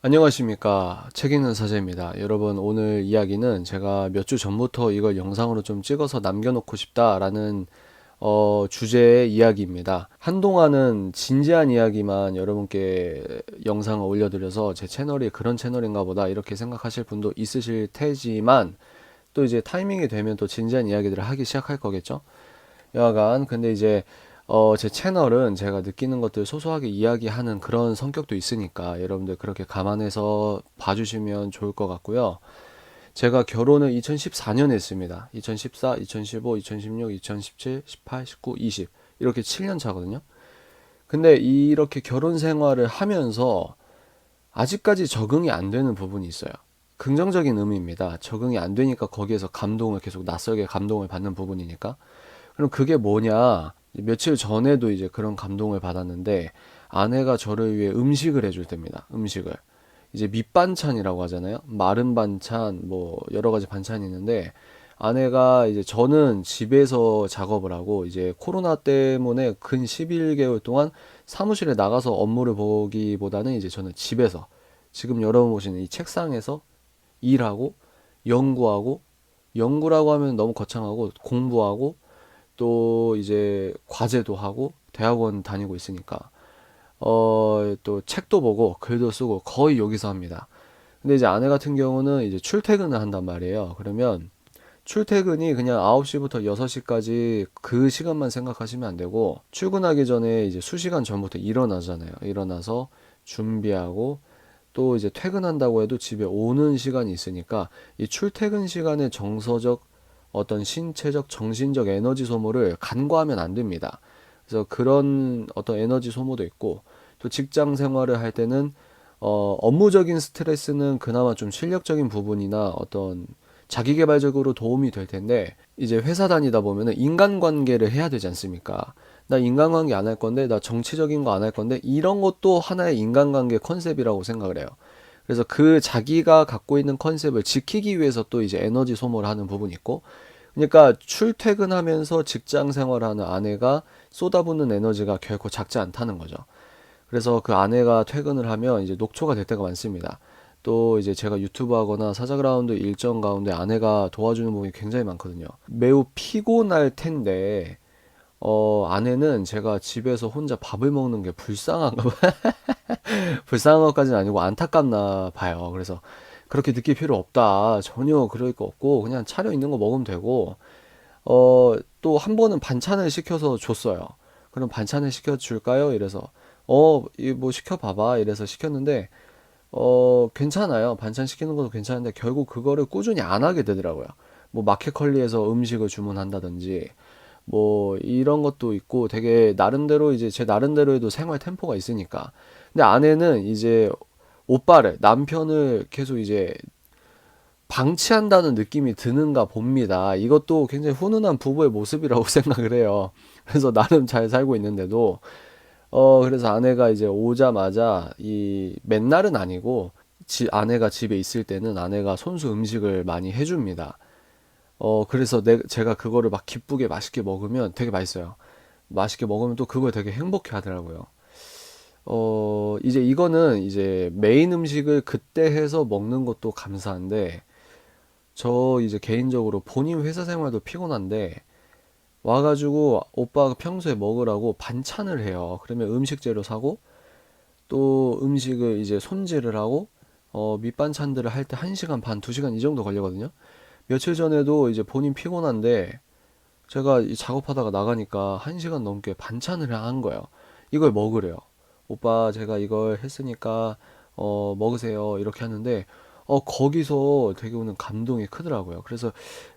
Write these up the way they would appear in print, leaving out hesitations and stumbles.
안녕하십니까. 책 읽는 사제입니다. 여러분, 오늘 이야기는 제가 몇 주 전부터 이걸 영상으로 좀 찍어서 남겨놓고 싶다라는 주제의 이야기입니다. 한동안은 진지한 이야기만 여러분께 영상을 올려드려서 제 채널이 그런 채널인가 보다 이렇게 생각하실 분도 있으실 테지만 또 이제 타이밍이 되면 또 진지한 이야기들을 하기 시작할 거겠죠. 여하간 근데 이제 제 채널은 제가 느끼는 것들 소소하게 이야기하는 그런 성격도 있으니까 여러분들 그렇게 감안해서 봐주시면 좋을 것 같고요. 제가 결혼을 2014년에 했습니다. 2014, 2015, 2016, 2017, 18, 19, 20 이렇게 7년 차거든요. 근데 이렇게 결혼 생활을 하면서 아직까지 적응이 안 되는 부분이 있어요. 긍정적인 의미입니다. 적응이 안 되니까 거기에서 감동을 계속 낯설게 감동을 받는 부분이니까. 그럼 그게 뭐냐? 며칠 전에도 이제 그런 감동을 받았는데 아내가 저를 위해 음식을 해줄 때입니다. 음식을. 이제 밑반찬이라고 하잖아요. 마른 반찬, 뭐 여러 가지 반찬이 있는데 아내가 이제 저는 집에서 작업을 하고 이제 코로나 때문에 근 11개월 동안 사무실에 나가서 업무를 보기보다는 이제 저는 집에서 지금 여러분 보시는 이 책상에서 일하고 연구하고 연구라고 하면 너무 거창하고 공부하고 또 이제 과제도 하고 대학원 다니고 있으니까 또 책도 보고 글도 쓰고 거의 여기서 합니다. 근데 이제 아내 같은 경우는 이제 출퇴근을 한단 말이에요. 그러면 출퇴근이 그냥 9시부터 6시까지 그 시간만 생각하시면 안 되고 출근하기 전에 이제 수시간 전부터 일어나잖아요. 일어나서 준비하고 또 이제 퇴근한다고 해도 집에 오는 시간이 있으니까 이 출퇴근 시간에 정서적 어떤 신체적 정신적 에너지 소모를 간과하면 안 됩니다. 그래서 그런 어떤 에너지 소모도 있고 또 직장 생활을 할 때는 업무적인 스트레스는 그나마 좀 실력적인 부분이나 어떤 자기계발적으로 도움이 될 텐데 이제 회사 다니다 보면은 인간관계를 해야 되지 않습니까? 나 인간관계 안 할 건데 나 정치적인 거 안 할 건데 이런 것도 하나의 인간관계 컨셉이라고 생각을 해요. 그래서 그 자기가 갖고 있는 컨셉을 지키기 위해서 또 이제 에너지 소모를 하는 부분이 있고 그러니까 출퇴근하면서 직장 생활하는 아내가 쏟아붓는 에너지가 결코 작지 않다는 거죠. 그래서 그 아내가 퇴근을 하면 이제 녹초가 될 때가 많습니다. 또 이제 제가 유튜브 하거나 사자그라운드 일정 가운데 아내가 도와주는 부분이 굉장히 많거든요. 매우 피곤할 텐데, 아내는 제가 집에서 혼자 밥을 먹는 게 불쌍한가 봐. 불쌍한 것까지는 아니고 안타깝나 봐요. 그래서 그렇게 느낄 필요 없다. 전혀 그럴 거 없고, 그냥 차려 있는 거 먹으면 되고, 또 한 번은 반찬을 시켜서 줬어요. 그럼 반찬을 시켜줄까요? 이래서, 이 뭐 시켜봐봐. 이래서 시켰는데, 괜찮아요. 반찬 시키는 것도 괜찮은데, 결국 그거를 꾸준히 안 하게 되더라고요. 뭐, 마켓컬리에서 음식을 주문한다든지, 뭐, 이런 것도 있고, 되게, 나름대로 이제 제 나름대로에도 생활 템포가 있으니까. 근데 아내는 이제, 남편을 계속 이제 방치한다는 느낌이 드는가 봅니다. 이것도 굉장히 훈훈한 부부의 모습이라고 생각을 해요. 그래서 나름 잘 살고 있는데도, 그래서 아내가 이제 오자마자, 맨날은 아니고, 아내가 집에 있을 때는 아내가 손수 음식을 많이 해줍니다. 그래서 제가 그거를 막 기쁘게 맛있게 먹으면 되게 맛있어요. 맛있게 먹으면 또 그걸 되게 행복해 하더라고요. 이제 이거는 이제 메인 음식을 그때 해서 먹는 것도 감사한데, 저 이제 개인적으로 본인 회사 생활도 피곤한데 와가지고 오빠가 평소에 먹으라고 반찬을 해요. 그러면 음식 재료 사고 또 음식을 이제 손질을 하고 밑반찬들을 할 때 1시간 반, 2시간 이 정도 걸리거든요. 며칠 전에도 이제 본인 피곤한데 제가 이 작업하다가 나가니까 1시간 넘게 반찬을 한 거예요. 이걸 먹으래요. 오빠 제가 이걸 했으니까 먹으세요. 이렇게 하는데 거기서 되게 오는 감동이 크더라고요. 그래서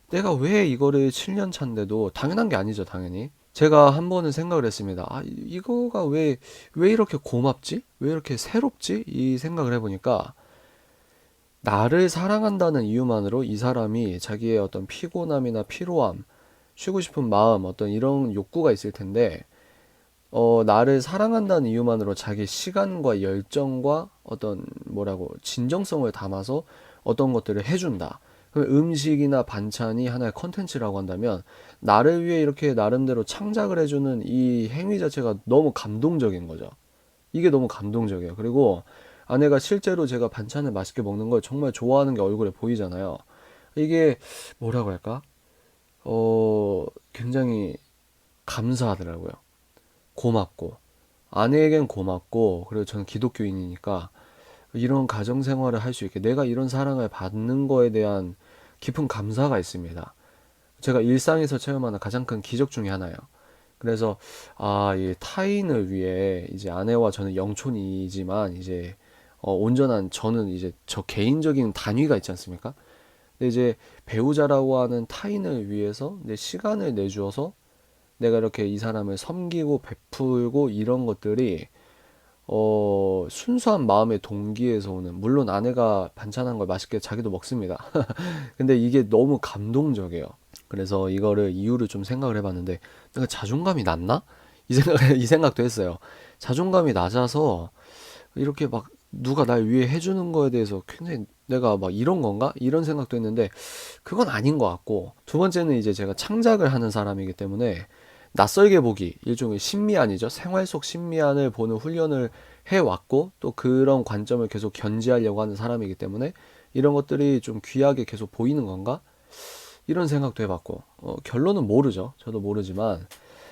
내가 왜 이거를 7년 차인데도 당연한 게 아니죠, 당연히. 제가 한 번은 생각을 했습니다. 이거가 왜 이렇게 고맙지? 왜 이렇게 새롭지? 이 생각을 해보니까 나를 사랑한다는 이유만으로 이 사람이 자기의 어떤 피곤함이나 피로함, 쉬고 싶은 마음, 어떤 이런 욕구가 있을 텐데, 나를 사랑한다는 이유만으로 자기 시간과 열정과 어떤 뭐라고 진정성을 담아서 어떤 것들을 해준다. 그럼 음식이나 반찬이 하나의 컨텐츠라고 한다면 나를 위해 이렇게 나름대로 창작을 해주는 이 행위 자체가 너무 감동적인 거죠. 이게 너무 감동적이에요. 그리고 아내가 실제로 제가 반찬을 맛있게 먹는 걸 정말 좋아하는 게 얼굴에 보이잖아요. 이게 뭐라고 할까? 굉장히 감사하더라고요. 고맙고. 아내에겐 고맙고, 그리고 저는 기독교인이니까 이런 가정 생활을 할 수 있게 내가 이런 사랑을 받는 거에 대한 깊은 감사가 있습니다. 제가 일상에서 체험하는 가장 큰 기적 중에 하나예요. 그래서 이 타인을 위해 이제 아내와 저는 영촌이지만 이제 온전한 저는 이제 저 개인적인 단위가 있지 않습니까? 근데 이제 배우자라고 하는 타인을 위해서 내 시간을 내주어서 내가 이렇게 이 사람을 섬기고 베풀고 이런 것들이 순수한 마음의 동기에서 오는, 물론 아내가 반찬한 걸 맛있게 자기도 먹습니다. 근데 이게 너무 감동적이에요. 그래서 이유를 좀 생각을 해봤는데, 내가 자존감이 낮나? 이 생각도 했어요. 자존감이 낮아서 이렇게 막 누가 날 위해 해주는 거에 대해서 굉장히 내가 막 이런 건가? 이런 생각도 했는데, 그건 아닌 것 같고, 두 번째는 이제 제가 창작을 하는 사람이기 때문에 낯설게 보기, 일종의 심미안이죠. 생활 속 심미안을 보는 훈련을 해왔고, 또 그런 관점을 계속 견지하려고 하는 사람이기 때문에 이런 것들이 좀 귀하게 계속 보이는 건가? 이런 생각도 해봤고, 결론은 모르죠. 저도 모르지만,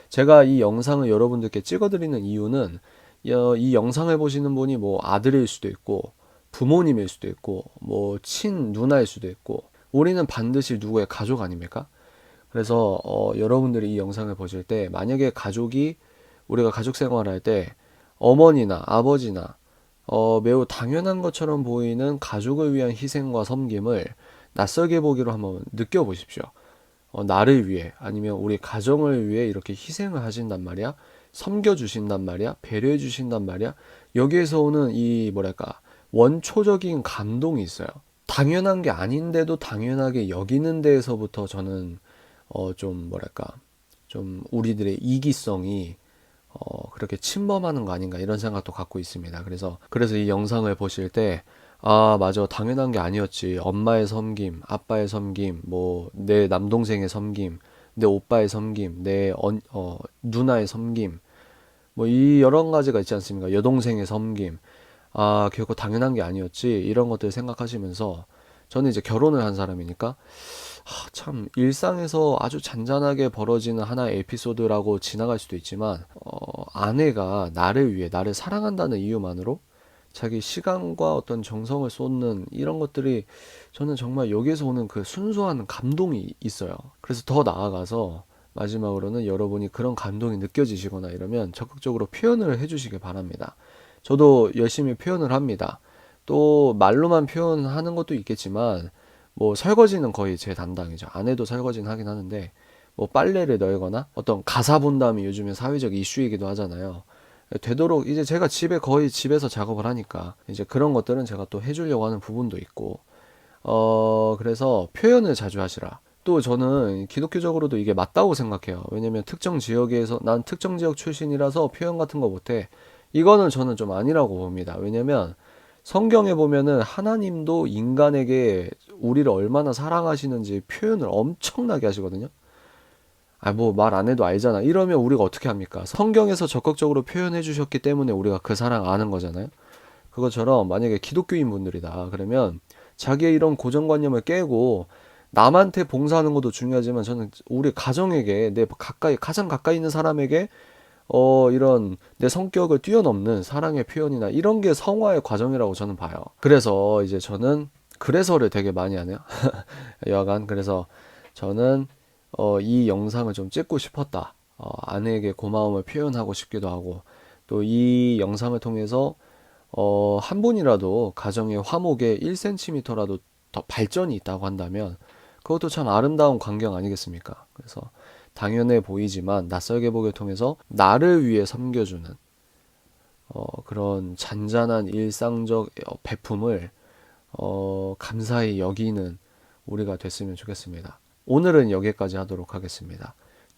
제가 이 영상을 여러분들께 찍어드리는 이유는, 이 영상을 보시는 분이 뭐 아들일 수도 있고, 부모님일 수도 있고, 뭐 친 누나일 수도 있고, 우리는 반드시 누구의 가족 아닙니까? 그래서 여러분들이 이 영상을 보실 때, 만약에 우리가 가족 생활할 때 어머니나 아버지나 매우 당연한 것처럼 보이는 가족을 위한 희생과 섬김을 낯설게 보기로 한번 느껴보십시오. 나를 위해 아니면 우리 가정을 위해 이렇게 희생을 하신단 말이야. 섬겨주신단 말이야. 배려해 주신단 말이야. 여기에서 오는 이 뭐랄까 원초적인 감동이 있어요. 당연한 게 아닌데도 당연하게 여기는 데에서부터 저는 좀 뭐랄까 좀 우리들의 이기성이 그렇게 침범하는 거 아닌가 이런 생각도 갖고 있습니다. 그래서 이 영상을 보실 때, 맞아. 당연한 게 아니었지. 엄마의 섬김, 아빠의 섬김, 뭐, 내 남동생의 섬김, 내 오빠의 섬김, 누나의 섬김, 뭐, 이 여러 가지가 있지 않습니까? 여동생의 섬김. 결코 당연한 게 아니었지. 이런 것들 생각하시면서, 저는 이제 결혼을 한 사람이니까, 참 일상에서 아주 잔잔하게 벌어지는 하나의 에피소드라고 지나갈 수도 있지만 아내가 나를 위해 나를 사랑한다는 이유만으로 자기 시간과 어떤 정성을 쏟는 이런 것들이 저는 정말 여기에서 오는 그 순수한 감동이 있어요. 그래서 더 나아가서 마지막으로는 여러분이 그런 감동이 느껴지시거나 이러면 적극적으로 표현을 해주시길 바랍니다. 저도 열심히 표현을 합니다. 또 말로만 표현하는 것도 있겠지만 뭐 설거지는 거의 제 담당이죠. 아내도 설거지는 하긴 하는데 뭐 빨래를 널거나 어떤 가사 분담이 요즘에 사회적 이슈이기도 하잖아요. 되도록 이제 제가 거의 집에서 작업을 하니까 이제 그런 것들은 제가 또 해주려고 하는 부분도 있고 그래서 표현을 자주 하시라. 또 저는 기독교적으로도 이게 맞다고 생각해요. 왜냐면 난 특정 지역 출신이라서 표현 같은 거 못해. 이거는 저는 좀 아니라고 봅니다. 왜냐면 성경에 보면은 하나님도 인간에게 우리를 얼마나 사랑하시는지 표현을 엄청나게 하시거든요. 뭐 말 안 해도 알잖아. 이러면 우리가 어떻게 합니까? 성경에서 적극적으로 표현해 주셨기 때문에 우리가 그 사랑 아는 거잖아요. 그것처럼 만약에 기독교인 분들이다. 그러면 자기의 이런 고정관념을 깨고 남한테 봉사하는 것도 중요하지만 저는 우리 가정에게 가장 가까이 있는 사람에게 이런 내 성격을 뛰어넘는 사랑의 표현이나 이런 게 성화의 과정이라고 저는 봐요. 그래서 이제 저는 그래서를 되게 많이 하네요. 여하간 그래서 저는 이 영상을 좀 찍고 싶었다. 아내에게 고마움을 표현하고 싶기도 하고 또 이 영상을 통해서 한 분이라도 가정의 화목에 1cm라도 더 발전이 있다고 한다면 그것도 참 아름다운 광경 아니겠습니까? 그래서 당연해 보이지만 낯설게 보기를 통해서 나를 위해 섬겨주는 그런 잔잔한 일상적 배품을 감사히 여기는 우리가 됐으면 좋겠습니다. 오늘은 여기까지 하도록 하겠습니다.